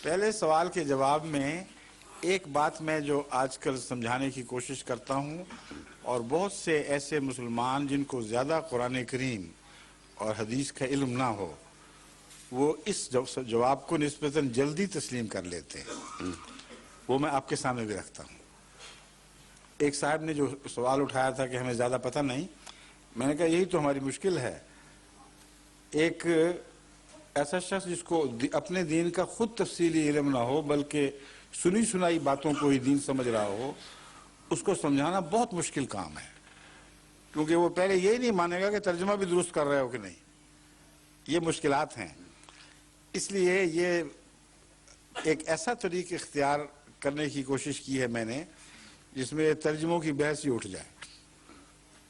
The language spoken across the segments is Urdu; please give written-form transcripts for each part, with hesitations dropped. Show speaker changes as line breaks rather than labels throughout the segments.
پہلے سوال کے جواب میں ایک بات میں جو آج کل سمجھانے کی کوشش کرتا ہوں، اور بہت سے ایسے مسلمان جن کو زیادہ قرآن کریم اور حدیث کا علم نہ ہو، وہ اس جواب کو نسبتاً جلدی تسلیم کر لیتے ہیں، وہ میں آپ کے سامنے بھی رکھتا ہوں۔ ایک صاحب نے جو سوال اٹھایا تھا کہ ہمیں زیادہ پتہ نہیں، میں نے کہا یہی تو ہماری مشکل ہے۔ ایک ایسا شخص جس کو اپنے دین کا خود تفصیلی علم نہ ہو بلکہ سنی سنائی باتوں کو ہی دین سمجھ رہا ہو، اس کو سمجھانا بہت مشکل کام ہے، کیونکہ وہ پہلے یہی نہیں مانے گا کہ ترجمہ بھی درست کر رہے ہو کہ نہیں۔ یہ مشکلات ہیں، اس لیے یہ ایک ایسا طریق اختیار کرنے کی کوشش کی ہے میں نے جس میں ترجموں کی بحث ہی اٹھ جائے،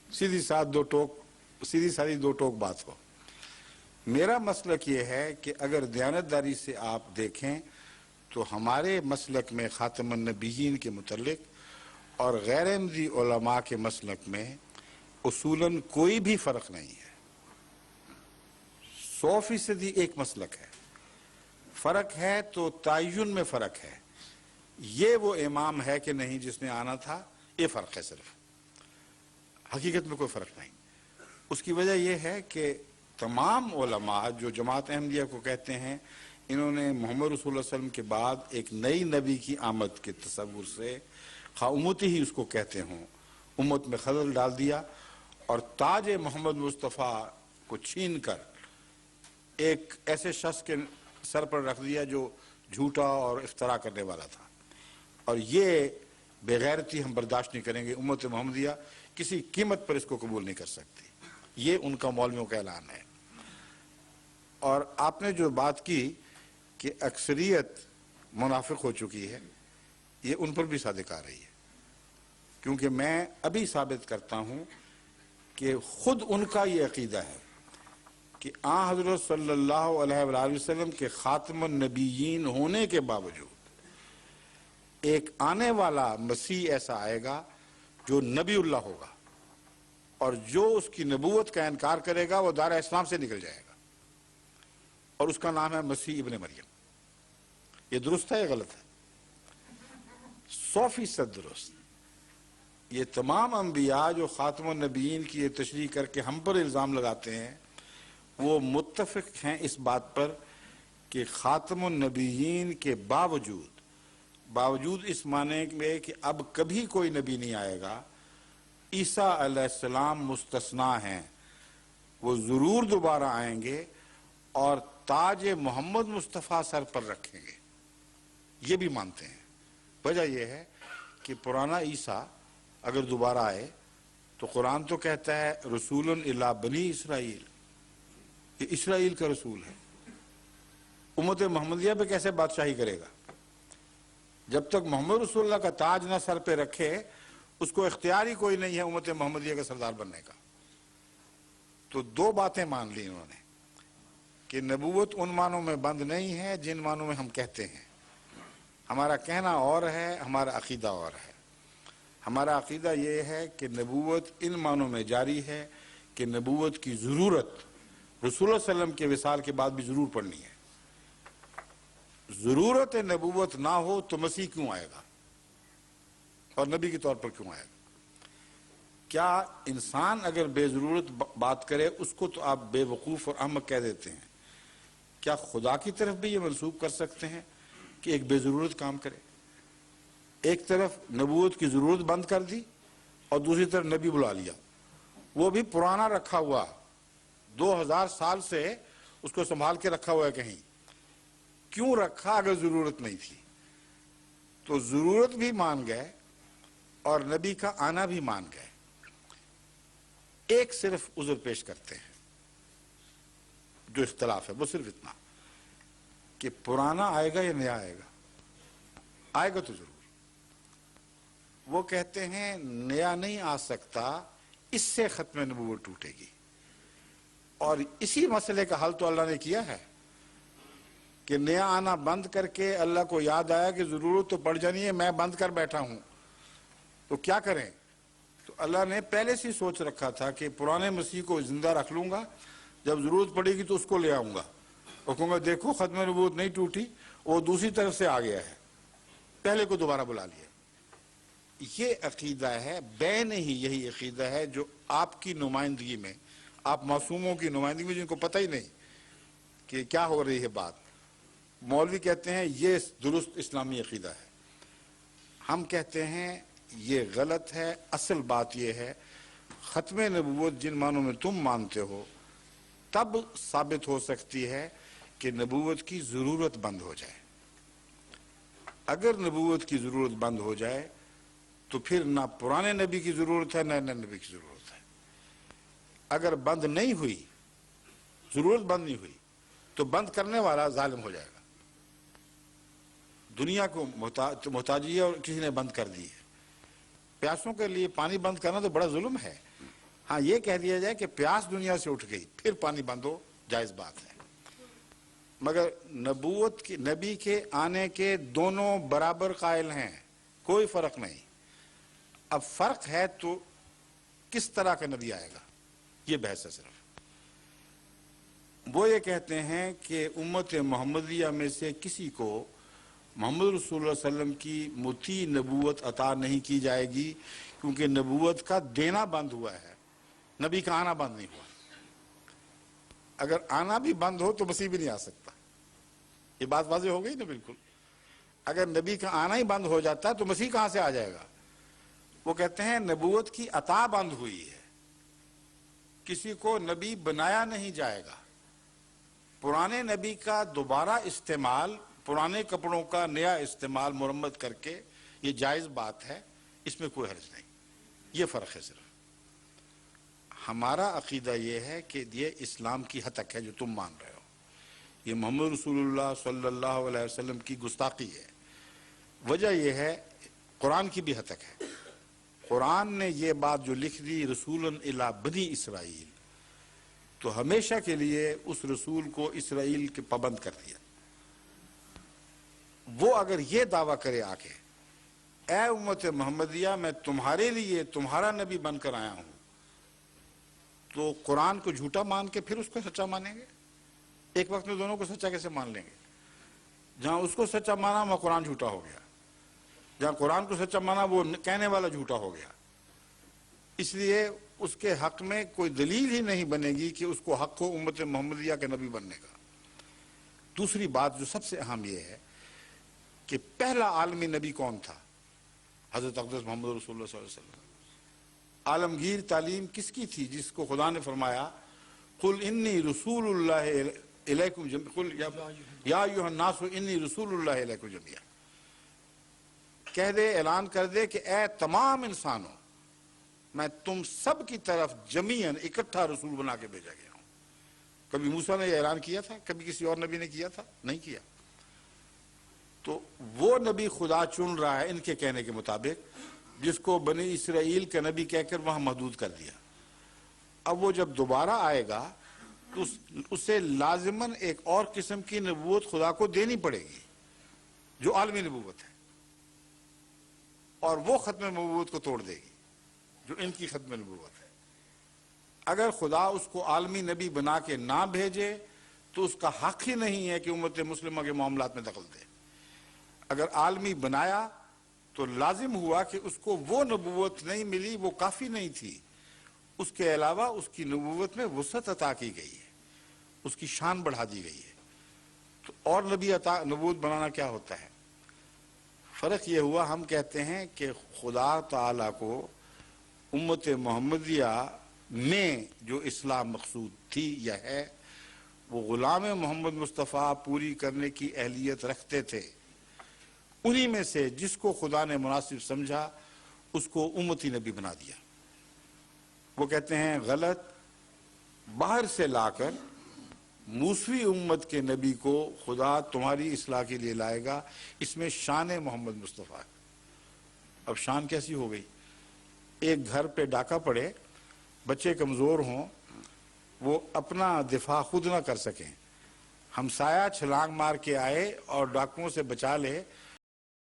سیدھی سادی دو ٹوک بات ہو۔ میرا مسلک یہ ہے کہ اگر دیانتداری سے آپ دیکھیں تو ہمارے مسلک میں خاتم النبیین کے متعلق اور غیر احمدی علماء کے مسلک میں اصولاً کوئی بھی فرق نہیں ہے۔ 100% ایک مسلک ہے۔ فرق ہے تو تعین میں فرق ہے، یہ وہ امام ہے کہ نہیں جس نے آنا تھا، یہ فرق ہے صرف، حقیقت میں کوئی فرق نہیں۔ اس کی وجہ یہ ہے کہ تمام علماء جو جماعت احمدیہ کو کہتے ہیں، انہوں نے محمد رسول اللہ صلی اللہ علیہ وسلم کے بعد ایک نئی نبی کی آمد کے تصور سے، خواہ امتی ہی اس کو کہتے ہوں، امت میں خلل ڈال دیا اور تاج محمد مصطفیٰ کو چھین کر ایک ایسے شخص کے سر پر رکھ دیا جو جھوٹا اور افترا کرنے والا تھا، اور یہ بے غیرتی ہم برداشت نہیں کریں گے۔ امت محمدیہ کسی قیمت پر اس کو قبول نہیں کر سکتی، یہ ان کا مولویوں کا اعلان ہے۔ اور آپ نے جو بات کی کہ اکثریت منافق ہو چکی ہے، یہ ان پر بھی صادق آ رہی ہے، کیونکہ میں ابھی ثابت کرتا ہوں کہ خود ان کا یہ عقیدہ ہے کہ آن حضرت صلی اللہ علیہ وآلہ وسلم کے خاتم النبیین ہونے کے باوجود ایک آنے والا مسیح ایسا آئے گا جو نبی اللہ ہوگا، اور جو اس کی نبوت کا انکار کرے گا وہ دائرہ اسلام سے نکل جائے گا، اور اس کا نام ہے مسیح ابن مریم۔ یہ درست ہے یا غلط ہے؟ 100% درست۔ یہ تمام انبیاء جو خاتم النبیین کی یہ تشریح کر کے ہم پر الزام لگاتے ہیں، وہ متفق ہیں اس بات پر کہ خاتم النبیین کے باوجود اس معنی میں کہ اب کبھی کوئی نبی نہیں آئے گا، عیسیٰ علیہ السلام مستثنیٰ ہیں، وہ ضرور دوبارہ آئیں گے اور تاج محمد مصطفیٰ سر پر رکھیں گے، یہ بھی مانتے ہیں۔ وجہ یہ ہے کہ پرانا عیسیٰ اگر دوبارہ آئے تو قرآن تو کہتا ہے رسول الی بنی اسرائیل، یہ اسرائیل کا رسول ہے، امت محمدیہ پہ کیسے بادشاہی کرے گا؟ جب تک محمد رسول اللہ کا تاج نہ سر پہ رکھے اس کو اختیار ہی کوئی نہیں ہے امت محمدیہ کا سردار بننے کا۔ تو دو باتیں مان لی انہوں نے کہ نبوت ان معنوں میں بند نہیں ہے جن معنوں میں ہم کہتے ہیں، ہمارا کہنا اور ہے، ہمارا عقیدہ اور ہے۔ ہمارا عقیدہ یہ ہے کہ نبوت ان معنوں میں جاری ہے کہ نبوت کی ضرورت رسول اللہ صلی اللہ علیہ وسلم کے وصال کے بعد بھی ضرور پڑنی ہے۔ ضرورت نبوت نہ ہو تو مسیح کیوں آئے گا اور نبی کے طور پر کیوں آئے گا؟ کیا انسان اگر بے ضرورت بات کرے اس کو تو آپ بے وقوف اور احمق کہہ دیتے ہیں، کیا خدا کی طرف بھی یہ منسوب کر سکتے ہیں کہ ایک بے ضرورت کام کرے؟ ایک طرف نبوت کی ضرورت بند کر دی اور دوسری طرف نبی بلا لیا، وہ بھی پرانا رکھا ہوا، 2000 سال سے اس کو سنبھال کے رکھا ہوا ہے۔ کہیں کیوں رکھا اگر ضرورت نہیں تھی؟ تو ضرورت بھی مان گئے اور نبی کا آنا بھی مان گئے۔ ایک صرف عذر پیش کرتے ہیں جو اختلاف ہے، وہ صرف اتنا کہ پرانا آئے گا یا نیا آئے گا؟ آئے گا تو ضرور۔ وہ کہتے ہیں نیا نہیں آ سکتا، اس سے ختم نبوت ٹوٹے گی، اور اسی مسئلے کا حل تو اللہ نے کیا ہے کہ نیا آنا بند کر کے اللہ کو یاد آیا کہ ضرورت تو پڑ جانی ہے، میں بند کر بیٹھا ہوں، تو کیا کریں؟ تو اللہ نے پہلے سے سوچ رکھا تھا کہ پرانے مسیح کو زندہ رکھ لوں گا، جب ضرورت پڑے گی تو اس کو لے آؤں گا، اور کہوں گا دیکھو ختم نبوت نہیں ٹوٹی، وہ دوسری طرف سے آ گیا ہے، پہلے کو دوبارہ بلا لیا۔ یہ عقیدہ ہے، بین ہی یہی عقیدہ ہے جو آپ کی نمائندگی میں، آپ معصوموں کی نمائندگی میں جن کو پتہ ہی نہیں کہ کیا ہو رہی ہے بات، مولوی کہتے ہیں یہ درست اسلامی عقیدہ ہے، ہم کہتے ہیں یہ غلط ہے۔ اصل بات یہ ہے ختم نبوت جن معنوں میں تم مانتے ہو تب ثابت ہو سکتی ہے کہ نبوت کی ضرورت بند ہو جائے۔ اگر نبوت کی ضرورت بند ہو جائے تو پھر نہ پرانے نبی کی ضرورت ہے نہ نئے نبی کی ضرورت ہے۔ اگر بند نہیں ہوئی، ضرورت بند نہیں ہوئی، تو بند کرنے والا ظالم ہو جائے گا۔ دنیا کو محتاجی ہے اور کسی نے بند کر دی ہے۔ پیاسوں کے لیے پانی بند کرنا تو بڑا ظلم ہے۔ ہاں یہ کہہ دیا جائے کہ پیاس دنیا سے اٹھ گئی پھر پانی بند ہو، جائز بات ہے، مگر نبوت کی، نبی کے آنے کے دونوں برابر قائل ہیں، کوئی فرق نہیں۔ اب فرق ہے تو کس طرح کا نبی آئے گا، یہ بحث ہے صرف۔ وہ یہ کہتے ہیں کہ امت محمدیہ میں سے کسی کو محمد رسول اللہ علیہ وسلم کی مطیع نبوت عطا نہیں کی جائے گی، کیونکہ نبوت کا دینا بند ہوا ہے، نبی کا آنا بند نہیں ہوا۔ اگر آنا بھی بند ہو تو مسیح بھی نہیں آ سکتا، یہ بات واضح ہو گئی نا بالکل۔ اگر نبی کا آنا ہی بند ہو جاتا ہے تو مسیح کہاں سے آ جائے گا؟ وہ کہتے ہیں نبوت کی عطا بند ہوئی ہے، کسی کو نبی بنایا نہیں جائے گا۔ پرانے نبی کا دوبارہ استعمال، پرانے کپڑوں کا نیا استعمال مرمت کر کے یہ جائز بات ہے، اس میں کوئی حرج نہیں، یہ فرق ہے صرف۔ ہمارا عقیدہ یہ ہے کہ یہ اسلام کی ہتک ہے جو تم مان رہے ہو، یہ محمد رسول اللہ صلی اللہ علیہ وسلم کی گستاخی ہے۔ وجہ یہ ہے قرآن کی بھی ہتک ہے۔ قرآن نے یہ بات جو لکھ دی رسولاً الی بنی اسرائیل، تو ہمیشہ کے لیے اس رسول کو اسرائیل کے پابند کر دیا۔ وہ اگر یہ دعویٰ کرے آکے اے امت محمدیہ میں تمہارے لیے تمہارا نبی بن کر آیا ہوں، تو قرآن کو جھوٹا مان کے پھر اس کو سچا مانیں گے؟ ایک وقت میں دونوں کو سچا کیسے مان لیں گے؟ جہاں اس کو سچا مانا وہاں قرآن جھوٹا ہو گیا، جہاں قرآن کو سچا مانا وہ کہنے والا جھوٹا ہو گیا۔ اس لیے اس کے حق میں کوئی دلیل ہی نہیں بنے گی کہ اس کو حق ہو امت محمدیہ کے نبی بننے کا۔ دوسری بات جو سب سے اہم یہ ہے کہ پہلا عالمی نبی کون تھا؟ حضرت اقدس محمد رسول اللہ صلی اللہ علیہ وسلم۔ عالمگیر تعلیم کس کی تھی جس کو خدا نے فرمایا قل انی رسول اللہ الیکم قل یا ایھا الناس انی رسول اللہ الیکم جمیعا، کہہ دے، اعلان کر دے کہ اے تمام انسانوں، میں تم سب کی طرف جمیعاً اکٹھا رسول بنا کے بھیجا گیا ہوں۔ کبھی موسیٰ نے یہ اعلان کیا تھا؟ کبھی کسی اور نبی نے کیا تھا؟ نہیں کیا۔ تو وہ نبی خدا چن رہا ہے ان کے کہنے کے مطابق، جس کو بنی اسرائیل کا نبی کہہ کر وہاں محدود کر دیا۔ اب وہ جب دوبارہ آئے گا تو اسے لازماً ایک اور قسم کی نبوت خدا کو دینی پڑے گی جو عالمی نبوت ہے، اور وہ ختم نبوت کو توڑ دے گی جو ان کی ختم نبوت ہے۔ اگر خدا اس کو عالمی نبی بنا کے نہ بھیجے تو اس کا حق ہی نہیں ہے کہ امت مسلمہ کے معاملات میں دخل دے۔ اگر عالمی بنایا تو لازم ہوا کہ اس کو وہ نبوت نہیں ملی، وہ کافی نہیں تھی، اس کے علاوہ اس کی نبوت میں وسعت عطا کی گئی ہے، اس کی شان بڑھا دی گئی ہے۔ تو اور نبی عطا نبوت بنانا کیا ہوتا ہے؟ فرق یہ ہوا، ہم کہتے ہیں کہ خدا تعالیٰ کو امت محمدیہ میں جو اصلاح مقصود تھی یا ہے، وہ غلام محمد مصطفیٰ پوری کرنے کی اہلیت رکھتے تھے۔ انہی میں سے جس کو خدا نے مناسب سمجھا اس کو امتی نبی بنا دیا۔ وہ کہتے ہیں غلط، باہر سے لا کر موسوی امت کے نبی کو خدا تمہاری اصلاح کے لیے لائے گا، اس میں شان محمد مصطفیٰ ہے۔ اب شان کیسی ہو گئی؟ ایک گھر پہ ڈاکہ پڑے، بچے کمزور ہوں، وہ اپنا دفاع خود نہ کر سکیں، ہمسایہ چھلانگ مار کے آئے اور ڈاکوؤں سے بچا لے